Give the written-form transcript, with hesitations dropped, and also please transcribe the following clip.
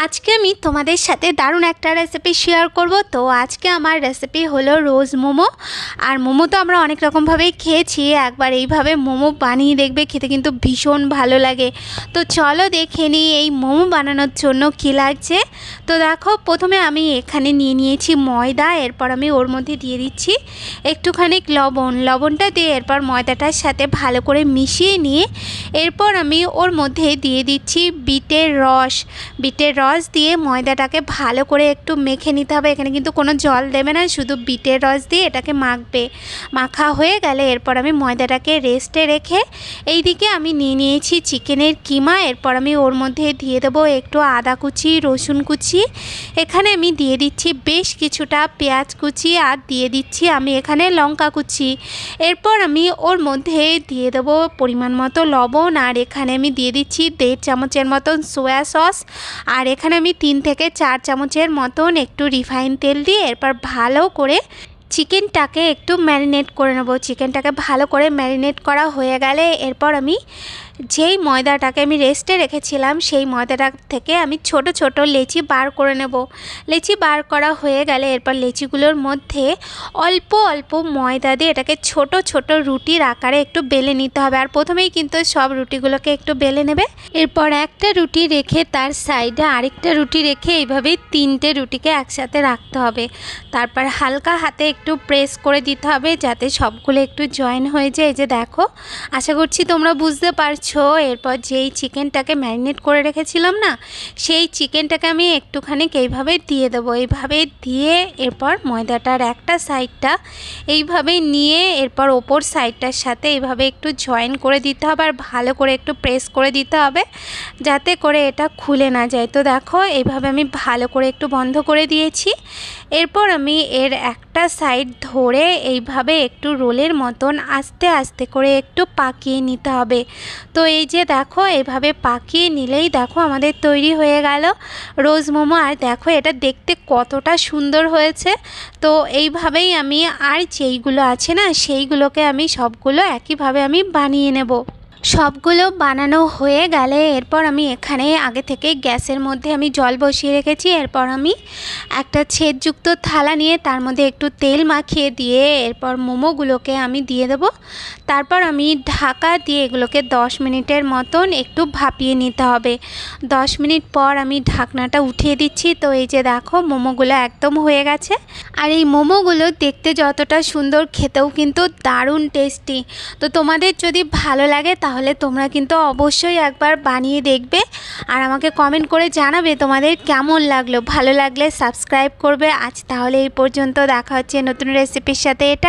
আজকে আমি তোমাদের সাথে দারুণ একটা রেসিপি শেয়ার করব। তো আজকে আমার রেসিপি হলো রোজ মোমো। আর মোমো তো আমরা অনেক রকমভাবেই খেয়েছি, একবার এইভাবে মোমো বানিয়ে দেখবে, খেতে কিন্তু ভীষণ ভালো লাগে। তো চলো দেখে নিই এই মোমো বানানোর জন্য কী লাগছে। তো দেখো, প্রথমে আমি এখানে নিয়ে নিয়েছি ময়দা, এরপর আমি ওর মধ্যে দিয়ে দিচ্ছি একটুখানি লবণটা দিয়ে এরপর ময়দাটার সাথে ভালো করে মিশিয়ে নিয়ে এরপর আমি ওর মধ্যে দিয়ে দিচ্ছি বিটের রস দিয়ে ময়দাটাকে ভালো করে একটু মেখে নিতে হবে। এখানে কিন্তু কোনো জল দেবে না, শুধু বিটের রস দিয়ে এটাকে মাখা হয়ে গেলে এরপর আমি ময়দাটাকে রেস্টে রেখে এইদিকে আমি নিয়ে নিয়েছি চিকেনের কিমা। এরপর আমি ওর মধ্যে দিয়ে দেবো একটু আদা কুচি, রসুন কুচি, এখানে আমি দিয়ে দিচ্ছি বেশ কিছুটা পেঁয়াজ কুচি, আর দিয়ে দিচ্ছি আমি এখানে লঙ্কা কুচি। এরপর আমি ওর মধ্যে দিয়ে দেবো পরিমাণ মতো লবণ, আর এখানে আমি দিয়ে দিচ্ছি 1.5 চামচের মতন সোয়া সস, আর এখানে আমি 3 থেকে 4 চামচের মতন একটু রিফাইন তেল দিয়ে এরপর ভালো করে চিকেনটাকে একটু ম্যারিনেট করে নেব। চিকেনটাকে ভালো করে ম্যারিনেট করা হয়ে গেলে এরপর আমি যেই ময়দাটাকে আমি রেস্টে রেখেছিলাম সেই ময়দাটা থেকে আমি ছোট ছোট লেচি বার করে নেব। লেচি বার করা হয়ে গেলে এরপর লেচিগুলোর মধ্যে অল্প অল্প ময়দা দিয়ে এটাকে ছোট ছোট রুটির আকারে একটু বেলে নিতে হবে। আর প্রথমেই কিন্তু সব রুটিগুলোকে একটু বেলে নেবে, এরপর একটা রুটি রেখে তার সাইডে আরেকটা রুটি রেখে এইভাবেই 3টে রুটিকে একসাথে রাখতে হবে। তারপর হালকা হাতে একটু প্রেস করে দিতে হবে যাতে সবগুলো একটু জয়েন হয়ে যায়। এই যে দেখো, আশা করছি তোমরা বুঝতে পারছো। এরপর যেই চিকেনটাকে ম্যারিনেট করে রেখেছিলাম না, সেই চিকেনটাকে আমি একটুখানি এইভাবে দিয়ে দেবো। এইভাবে দিয়ে এরপর ময়দাটার একটা সাইডটা এইভাবে নিয়ে এরপর ওপর সাইডটার সাথে এইভাবে একটু জয়েন করে দিতে হবে, আর ভালো করে একটু প্রেস করে দিতে হবে যাতে করে এটা খুলে না যায়। তো দেখো, এইভাবে আমি ভালো করে একটু বন্ধ করে দিয়েছি। এরপর আমি এর একটা সাইড ধরে এইভাবে একটু রোলের মতন আস্তে আস্তে করে একটু পাকিয়ে নিতে হবে। তো এই যে দেখো, এইভাবে পাকিয়ে নিলেই দেখো আমাদের তৈরি হয়ে গেল রোজ মোমো। আর দেখো এটা দেখতে কতটা সুন্দর হয়েছে। তো এইভাবেই আমি আর যেইগুলো আছে না সেইগুলোকে আমি সবগুলো একইভাবে আমি বানিয়ে নেব। সবগুলো বানানো হয়ে গেলে এরপর আমি এখানে আগে থেকে গ্যাসের মধ্যে আমি জল বসিয়ে রেখেছি। এরপর আমি একটা ছেদযুক্ত থালা নিয়ে তার মধ্যে একটু তেল মাখিয়ে দিয়ে এরপর মোমোগুলোকে আমি দিয়ে দেব। তারপর আমি ঢাকা দিয়ে এগুলোকে 10 মিনিটের মতন একটু ভাপিয়ে নিতে হবে। 10 মিনিট পর আমি ঢাকনাটা উঠিয়ে দিচ্ছি। তো এই যে দেখো, মোমোগুলো একদম হয়ে গেছে। আর এই মোমোগুলো দেখতে যতটা সুন্দর, খেতেও কিন্তু দারুণ টেস্টি। তো তোমাদের যদি ভালো লাগে তাহলে তোমরা কিন্তু অবশ্যই একবার বানিয়ে দেখবে, আর আমাকে কমেন্ট করে জানাবে তোমাদের কেমন লাগলো। ভালো লাগলে সাবস্ক্রাইব করবে। আজ তাহলে এই পর্যন্ত, দেখা হচ্ছে নতুন রেসিপির সাথে। এটা